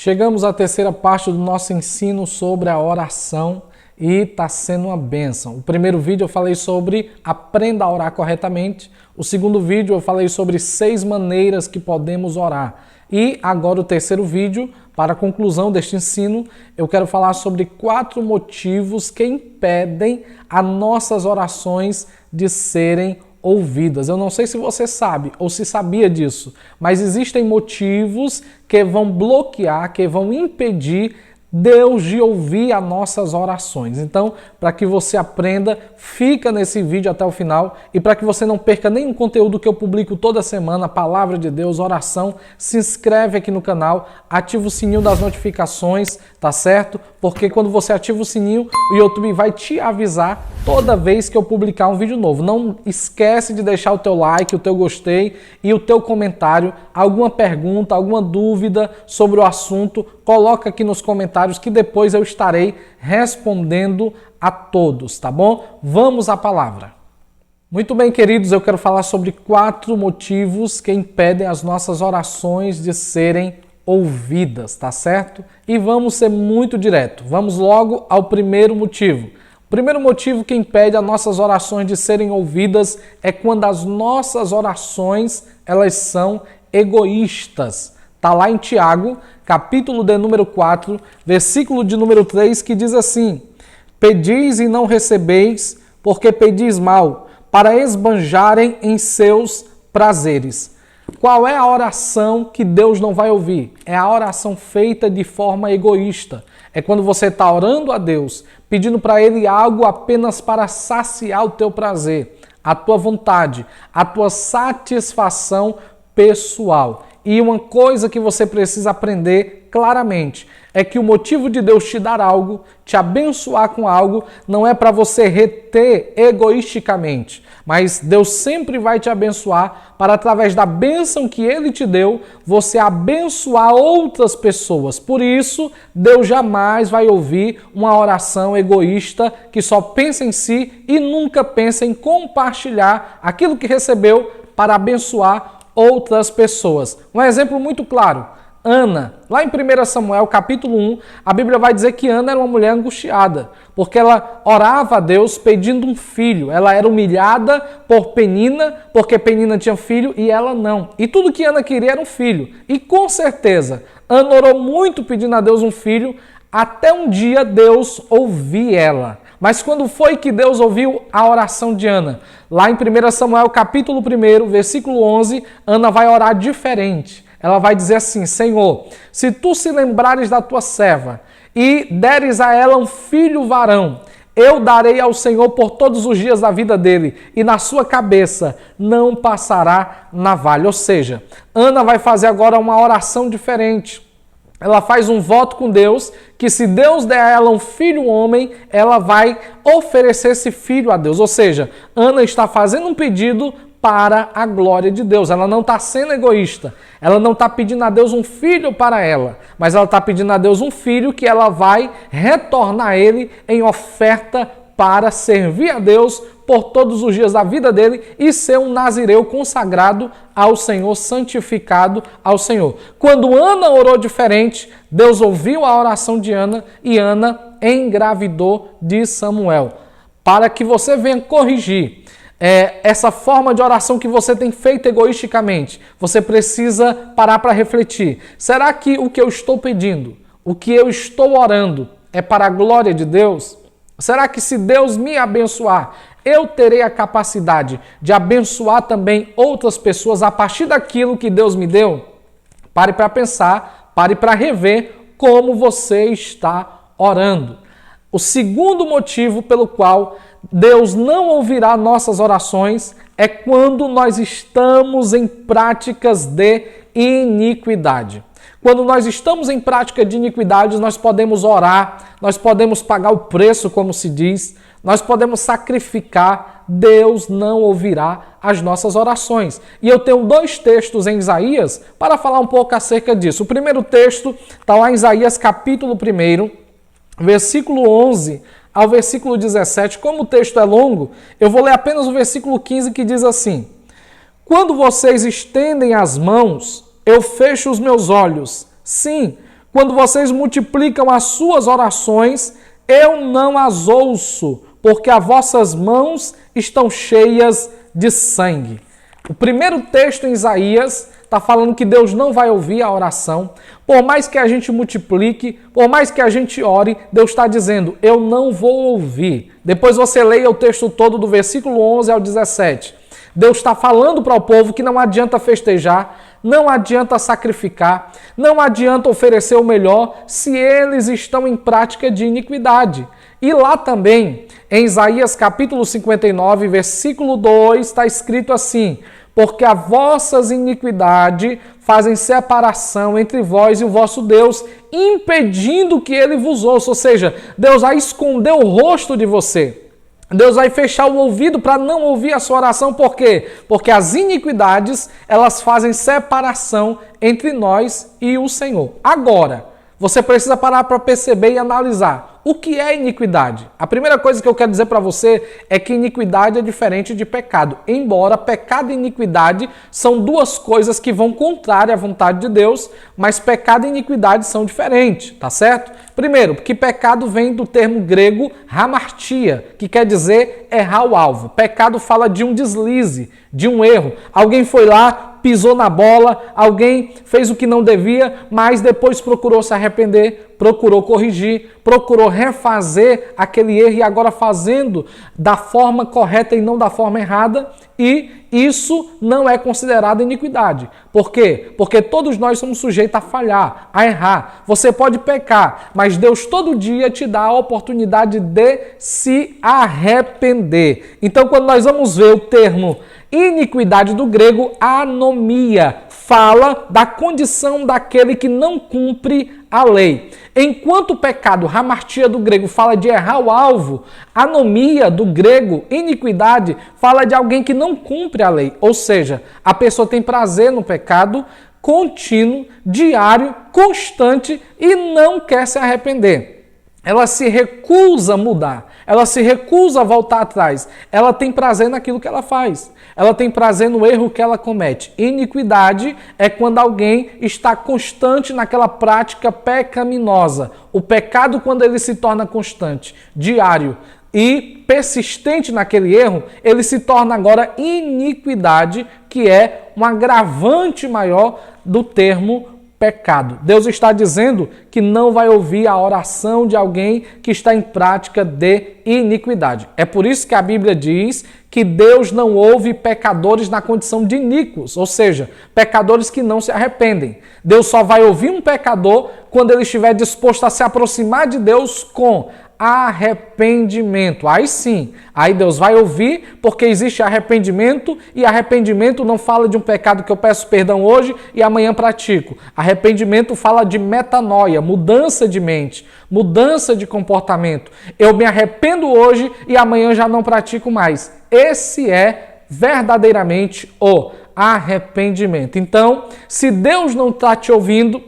Chegamos à terceira parte do nosso ensino sobre a oração e está sendo uma bênção. O primeiro vídeo eu falei sobre aprenda a orar corretamente. O segundo vídeo eu falei sobre 6 maneiras que podemos orar. E agora o terceiro vídeo, para a conclusão deste ensino, eu quero falar sobre 4 motivos que impedem as nossas orações de serem ouvidas. Eu não sei se você sabe ou se sabia disso, mas existem motivos que vão bloquear, que vão impedir Deus de ouvir as nossas orações. Então, para que você aprenda, fica nesse vídeo até o final e para que você não perca nenhum conteúdo que eu publico toda semana, Palavra de Deus, oração, se inscreve aqui no canal, ativa o sininho das notificações, tá certo? Porque quando você ativa o sininho, o YouTube vai te avisar toda vez que eu publicar um vídeo novo. Não esquece de deixar o teu like, o teu gostei e o teu comentário. Alguma pergunta, alguma dúvida sobre o assunto, coloca aqui nos comentários que depois eu estarei respondendo a todos, tá bom? Vamos à palavra. Muito bem, queridos, eu quero falar sobre 4 motivos que impedem as nossas orações de serem ouvidas, tá certo? E vamos ser muito direto. Vamos logo ao primeiro motivo. O primeiro motivo que impede as nossas orações de serem ouvidas é quando as nossas orações, elas são egoístas. Está lá em Tiago, capítulo de número 4, versículo de número 3, que diz assim: pedis e não recebeis, porque pedis mal, para esbanjarem em seus prazeres. Qual é a oração que Deus não vai ouvir? É a oração feita de forma egoísta. É quando você está orando a Deus, pedindo para Ele algo apenas para saciar o teu prazer, a tua vontade, a tua satisfação pessoal. E uma coisa que você precisa aprender claramente é que o motivo de Deus te dar algo, te abençoar com algo, não é para você reter egoisticamente, mas Deus sempre vai te abençoar para, através da bênção que Ele te deu, você abençoar outras pessoas. Por isso, Deus jamais vai ouvir uma oração egoísta que só pensa em si e nunca pensa em compartilhar aquilo que recebeu para abençoar outras pessoas. Um exemplo muito claro, Ana. Lá em 1 Samuel, capítulo 1, a Bíblia vai dizer que Ana era uma mulher angustiada, porque ela orava a Deus pedindo um filho. Ela era humilhada por Penina, porque Penina tinha filho e ela não. E tudo que Ana queria era um filho. E com certeza, Ana orou muito pedindo a Deus um filho, até um dia Deus ouvir ela. Mas quando foi que Deus ouviu a oração de Ana? Lá em 1 Samuel, capítulo 1, versículo 11, Ana vai orar diferente. Ela vai dizer assim: Senhor, se tu se lembrares da tua serva e deres a ela um filho varão, eu darei ao Senhor por todos os dias da vida dele, e na sua cabeça não passará navalha. Ou seja, Ana vai fazer agora uma oração diferente. Ela faz um voto com Deus, que se Deus der a ela um filho homem, ela vai oferecer esse filho a Deus. Ou seja, Ana está fazendo um pedido para a glória de Deus. Ela não está sendo egoísta. Ela não está pedindo a Deus um filho para ela, mas ela está pedindo a Deus um filho que ela vai retornar a Ele em oferta para servir a Deus por todos os dias da vida dele e ser um nazireu consagrado ao Senhor, santificado ao Senhor. Quando Ana orou diferente, Deus ouviu a oração de Ana e Ana engravidou de Samuel. Para que você venha corrigir essa forma de oração que você tem feito egoisticamente, você precisa parar para refletir. Será que o que eu estou pedindo, o que eu estou orando é para a glória de Deus? Será que se Deus me abençoar, eu terei a capacidade de abençoar também outras pessoas a partir daquilo que Deus me deu? Pare para pensar, pare para rever como você está orando. O segundo motivo pelo qual Deus não ouvirá nossas orações é quando nós estamos em práticas de iniquidade. Quando nós estamos em prática de iniquidade, nós podemos orar, nós podemos pagar o preço, como se diz, nós podemos sacrificar, Deus não ouvirá as nossas orações. E eu tenho 2 textos em Isaías para falar um pouco acerca disso. O primeiro texto está lá em Isaías capítulo 1, versículo 11 ao versículo 17. Como o texto é longo, eu vou ler apenas o versículo 15 que diz assim: Quando vocês estendem as mãos, eu fecho os meus olhos. Sim, Quando vocês multiplicam as suas orações, eu não as ouço, porque as vossas mãos estão cheias de sangue. O primeiro texto em Isaías está falando que Deus não vai ouvir a oração. Por mais que a gente multiplique, por mais que a gente ore, Deus está dizendo, eu não vou ouvir. Depois você leia o texto todo do versículo 11 ao 17. Deus está falando para o povo que não adianta festejar, não adianta sacrificar, não adianta oferecer o melhor se eles estão em prática de iniquidade. E lá também, em Isaías capítulo 59, versículo 2, está escrito assim, porque as vossas iniquidades fazem separação entre vós e o vosso Deus, impedindo que ele vos ouça. Ou seja, Deus vai esconder o rosto de você. Deus vai fechar o ouvido para não ouvir a sua oração. Por quê? Porque as iniquidades, elas fazem separação entre nós e o Senhor. Agora, você precisa parar para perceber e analisar. O que é iniquidade? A primeira coisa que eu quero dizer para você é que iniquidade é diferente de pecado. Embora pecado e iniquidade são duas coisas que vão contrária à vontade de Deus, mas pecado e iniquidade são diferentes, tá certo? Primeiro, porque pecado vem do termo grego hamartia, que quer dizer errar o alvo. Pecado fala de um deslize, de um erro. Alguém foi lá, pisou na bola, alguém fez o que não devia, mas depois procurou se arrepender, procurou corrigir, procurou refazer aquele erro e agora fazendo da forma correta e não da forma errada, e isso não é considerado iniquidade. Por quê? Porque todos nós somos sujeitos a falhar, a errar. Você pode pecar, mas Deus todo dia te dá a oportunidade de se arrepender. Então, quando nós vamos ver o termo iniquidade do grego, anomia, fala da condição daquele que não cumpre a lei. Enquanto o pecado, hamartia do grego, fala de errar o alvo, anomia do grego, iniquidade, fala de alguém que não cumpre a lei. Ou seja, a pessoa tem prazer no pecado contínuo, diário, constante e não quer se arrepender. Ela se recusa a mudar, ela se recusa a voltar atrás, ela tem prazer naquilo que ela faz, ela tem prazer no erro que ela comete. Iniquidade é quando alguém está constante naquela prática pecaminosa. O pecado, quando ele se torna constante, diário e persistente naquele erro, ele se torna agora iniquidade, que é um agravante maior do termo pecado. Deus está dizendo que não vai ouvir a oração de alguém que está em prática de iniquidade. É por isso que a Bíblia diz que Deus não ouve pecadores na condição de iníquos, ou seja, pecadores que não se arrependem. Deus só vai ouvir um pecador quando ele estiver disposto a se aproximar de Deus com arrependimento. Aí sim, aí Deus vai ouvir, porque existe arrependimento, e arrependimento não fala de um pecado que eu peço perdão hoje e amanhã pratico. Arrependimento fala de metanoia, mudança de mente, mudança de comportamento. Eu me arrependo hoje e amanhã já não pratico mais. Esse é verdadeiramente o arrependimento. Então, se Deus não está te ouvindo,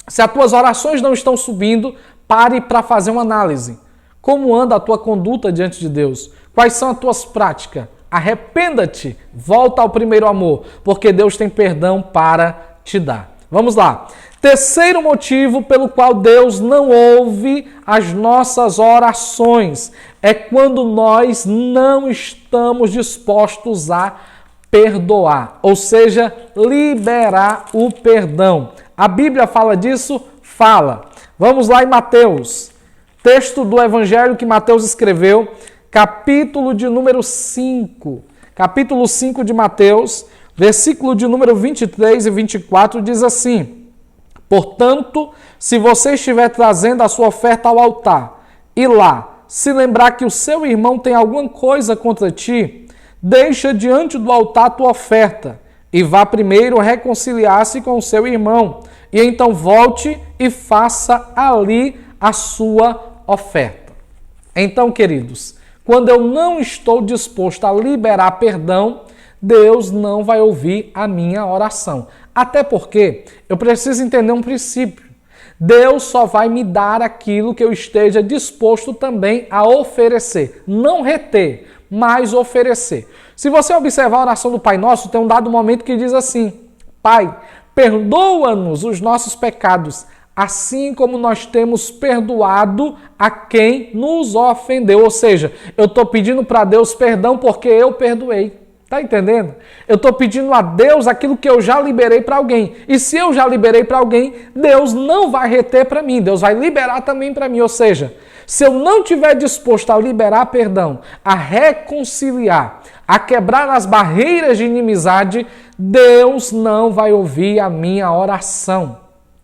se as tuas orações não estão subindo, pare para fazer uma análise. Como anda a tua conduta diante de Deus? Quais são as tuas práticas? Arrependa-te, volta ao primeiro amor, porque Deus tem perdão para te dar. Vamos lá. Terceiro motivo pelo qual Deus não ouve as nossas orações é quando nós não estamos dispostos a perdoar, ou seja, liberar o perdão. A Bíblia fala disso? Fala. Vamos lá em Mateus, texto do Evangelho que Mateus escreveu, capítulo de número 5. Capítulo 5 de Mateus, versículo de número 23 e 24, diz assim: portanto, se você estiver trazendo a sua oferta ao altar, e lá se lembrar que o seu irmão tem alguma coisa contra ti, deixa diante do altar a tua oferta, e vá primeiro reconciliar-se com o seu irmão, e então volte e faça ali a sua oferta. Então, queridos, quando eu não estou disposto a liberar perdão, Deus não vai ouvir a minha oração. Até porque eu preciso entender um princípio. Deus só vai me dar aquilo que eu esteja disposto também a oferecer. Não reter, mas oferecer. Se você observar a oração do Pai Nosso, tem um dado momento que diz assim: Pai, perdoa-nos os nossos pecados, assim como nós temos perdoado a quem nos ofendeu. Ou seja, eu estou pedindo para Deus perdão porque eu perdoei. Está entendendo? Eu estou pedindo a Deus aquilo que eu já liberei para alguém. E se eu já liberei para alguém, Deus não vai reter para mim. Deus vai liberar também para mim. Ou seja, se eu não estiver disposto a liberar perdão, a reconciliar, a quebrar as barreiras de inimizade, Deus não vai ouvir a minha oração.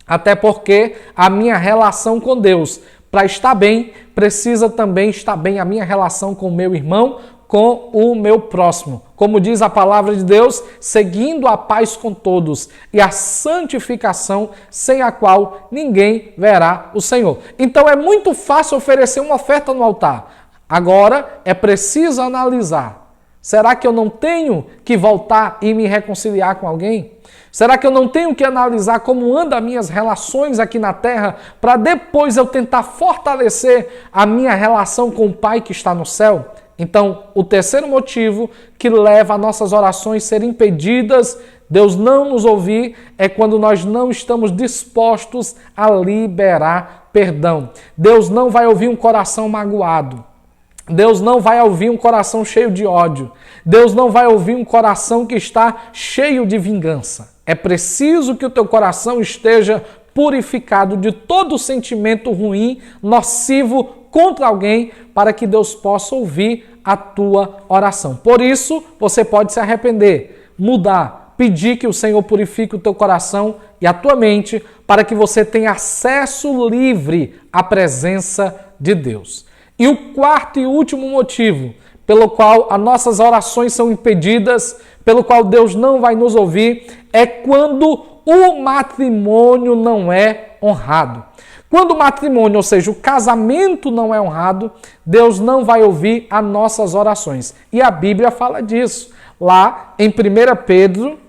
Até porque a minha relação com Deus, para estar bem, precisa também estar bem a minha relação com o meu irmão, com o meu próximo. Como diz a palavra de Deus, seguindo a paz com todos e a santificação, sem a qual ninguém verá o Senhor. Então é muito fácil oferecer uma oferta no altar. Agora é preciso analisar. Será que eu não tenho que voltar e me reconciliar com alguém? Será que eu não tenho que analisar como andam as minhas relações aqui na terra para depois eu tentar fortalecer a minha relação com o Pai que está no céu? Então, o terceiro motivo que leva a nossas orações serem impedidas, Deus não nos ouvir, é quando nós não estamos dispostos a liberar perdão. Deus não vai ouvir um coração magoado. Deus não vai ouvir um coração cheio de ódio. Deus não vai ouvir um coração que está cheio de vingança. É preciso que o teu coração esteja purificado de todo sentimento ruim, nocivo contra alguém, para que Deus possa ouvir a tua oração. Por isso, você pode se arrepender, mudar, pedir que o Senhor purifique o teu coração e a tua mente, para que você tenha acesso livre à presença de Deus. E o quarto e último motivo pelo qual as nossas orações são impedidas, pelo qual Deus não vai nos ouvir, é quando o matrimônio não é honrado. Quando o matrimônio, ou seja, o casamento não é honrado, Deus não vai ouvir as nossas orações. E a Bíblia fala disso. Lá em 1 Pedro,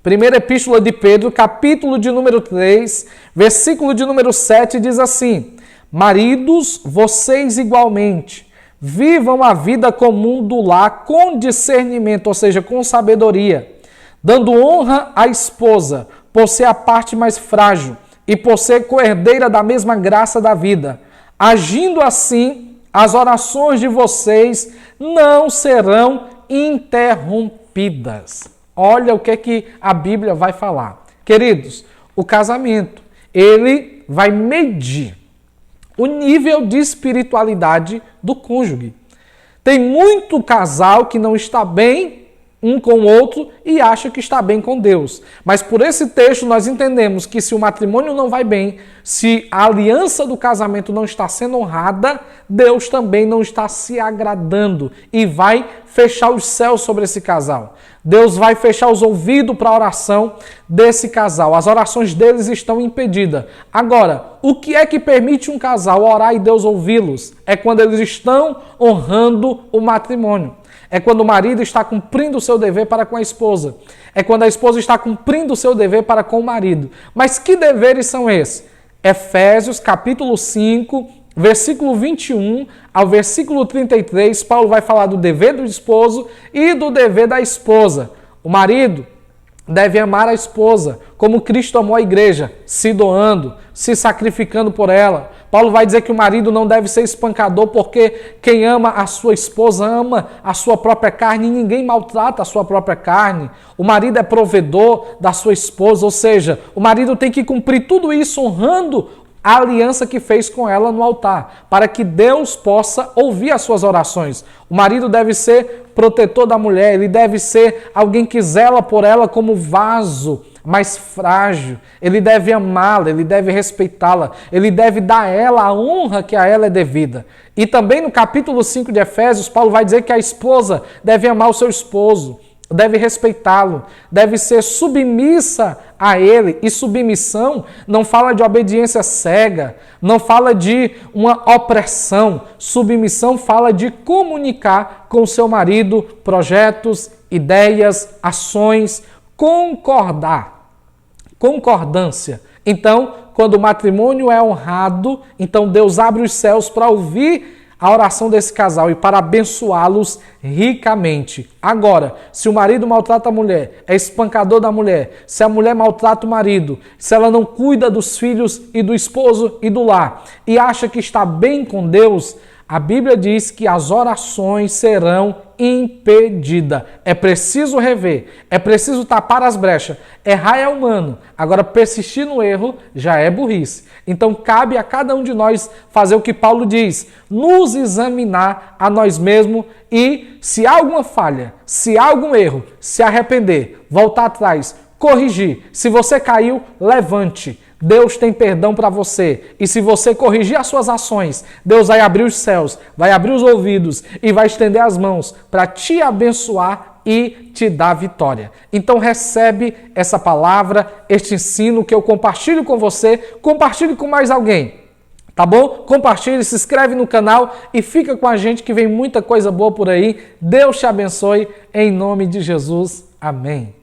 primeira epístola de Pedro, capítulo de número 3, versículo de número 7, diz assim: maridos, vocês igualmente, vivam a vida comum do lar com discernimento, ou seja, com sabedoria, dando honra à esposa, por ser a parte mais frágil, e por ser coerdeira da mesma graça da vida. Agindo assim, as orações de vocês não serão interrompidas. Olha o que a Bíblia vai falar. Queridos, o casamento, ele vai medir o nível de espiritualidade do cônjuge. Tem muito casal que não está bem um com o outro e acha que está bem com Deus. Mas por esse texto nós entendemos que se o matrimônio não vai bem, se a aliança do casamento não está sendo honrada, Deus também não está se agradando e vai fechar os céus sobre esse casal. Deus vai fechar os ouvidos para a oração desse casal. As orações deles estão impedidas. Agora, o que é que permite um casal orar e Deus ouvi-los? É quando eles estão honrando o matrimônio. É quando o marido está cumprindo o seu dever para com a esposa. É quando a esposa está cumprindo o seu dever para com o marido. Mas que deveres são esses? Efésios capítulo 5, versículo 21 ao versículo 33, Paulo vai falar do dever do esposo e do dever da esposa. O marido deve amar a esposa, como Cristo amou a igreja, se doando, se sacrificando por ela. Paulo vai dizer que o marido não deve ser espancador, porque quem ama a sua esposa ama a sua própria carne e ninguém maltrata a sua própria carne. O marido é provedor da sua esposa, ou seja, o marido tem que cumprir tudo isso honrando a aliança que fez com ela no altar, para que Deus possa ouvir as suas orações. O marido deve ser protetor da mulher, ele deve ser alguém que zela por ela como vaso mais frágil. Ele deve amá-la, ele deve respeitá-la, ele deve dar a ela a honra que a ela é devida. E também no capítulo 5 de Efésios, Paulo vai dizer que a esposa deve amar o seu esposo, deve respeitá-lo, deve ser submissa a ele. E submissão não fala de obediência cega, não fala de uma opressão. Submissão fala de comunicar com o seu marido projetos, ideias, ações, concordância. Então, quando o matrimônio é honrado, então Deus abre os céus para ouvir a oração desse casal e para abençoá-los ricamente. Agora, se o marido maltrata a mulher, é espancador da mulher, se a mulher maltrata o marido, se ela não cuida dos filhos e do esposo e do lar e acha que está bem com Deus, a Bíblia diz que as orações serão impedidas. É preciso rever, é preciso tapar as brechas. Errar é humano, agora persistir no erro já é burrice. Então cabe a cada um de nós fazer o que Paulo diz, nos examinar a nós mesmos e se há alguma falha, se há algum erro, se arrepender, voltar atrás, corrigir. Se você caiu, levante. Deus tem perdão para você. E se você corrigir as suas ações, Deus vai abrir os céus, vai abrir os ouvidos e vai estender as mãos para te abençoar e te dar vitória. Então recebe essa palavra, este ensino que eu compartilho com você, compartilhe com mais alguém. Tá bom? Compartilhe, se inscreve no canal e fica com a gente que vem muita coisa boa por aí. Deus te abençoe em nome de Jesus. Amém.